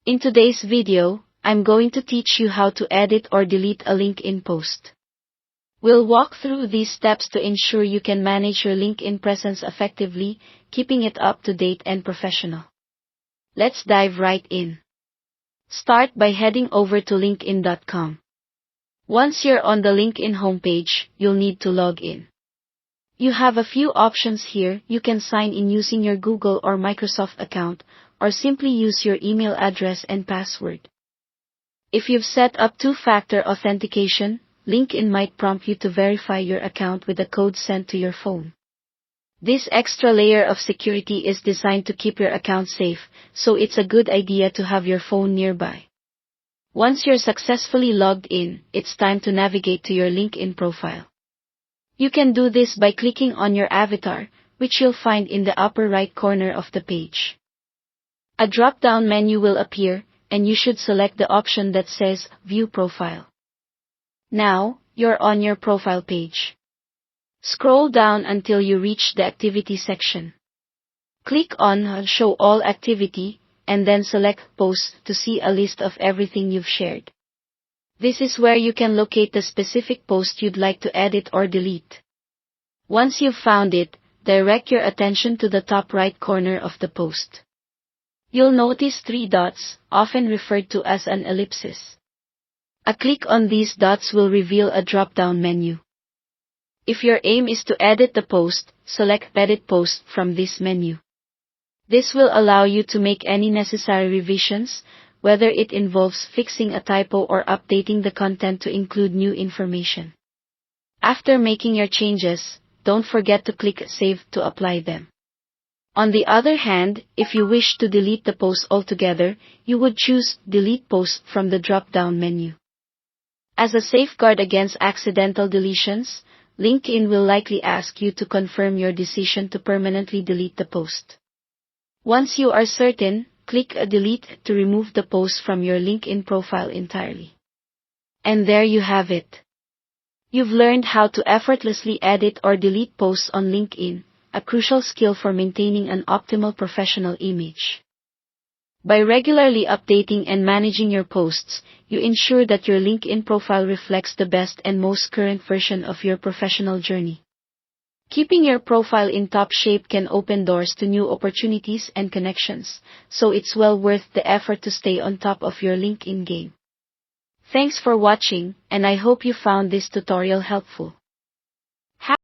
In today's video, I'm going to teach you how to edit or delete a LinkedIn post. We'll walk through these steps to ensure you can manage your LinkedIn presence effectively, keeping it up to date and professional. Let's dive right in. Start by heading over to linkedin.com. Once you're on the LinkedIn homepage, you'll need to log in. You have a few options here. You can sign in using your Google or Microsoft account, or simply use your email address and password. If you've set up two-factor authentication, LinkedIn might prompt you to verify your account with a code sent to your phone. This extra layer of security is designed to keep your account safe, so it's a good idea to have your phone nearby. Once you're successfully logged in, it's time to navigate to your LinkedIn profile. You can do this by clicking on your avatar, which you'll find in the upper right corner of the page. A drop-down menu will appear, and you should select the option that says View Profile. Now, you're on your profile page. Scroll down until you reach the Activity section. Click on Show All Activity, and then select Posts to see a list of everything you've shared. This is where you can locate the specific post you'd like to edit or delete. Once you've found it, direct your attention to the top right corner of the post. You'll notice three dots, often referred to as an ellipsis. A click on these dots will reveal a drop-down menu. If your aim is to edit the post, select Edit Post from this menu. This will allow you to make any necessary revisions, whether it involves fixing a typo or updating the content to include new information. After making your changes, don't forget to click Save to apply them. On the other hand, if you wish to delete the post altogether, you would choose Delete Post from the drop-down menu. As a safeguard against accidental deletions, LinkedIn will likely ask you to confirm your decision to permanently delete the post. Once you are certain, click a Delete to remove the post from your LinkedIn profile entirely. And there you have it. You've learned how to effortlessly edit or delete posts on LinkedIn, a crucial skill for maintaining an optimal professional image. By regularly updating and managing your posts, you ensure that your LinkedIn profile reflects the best and most current version of your professional journey. Keeping your profile in top shape can open doors to new opportunities and connections, so it's well worth the effort to stay on top of your LinkedIn game. Thanks for watching, and I hope you found this tutorial helpful.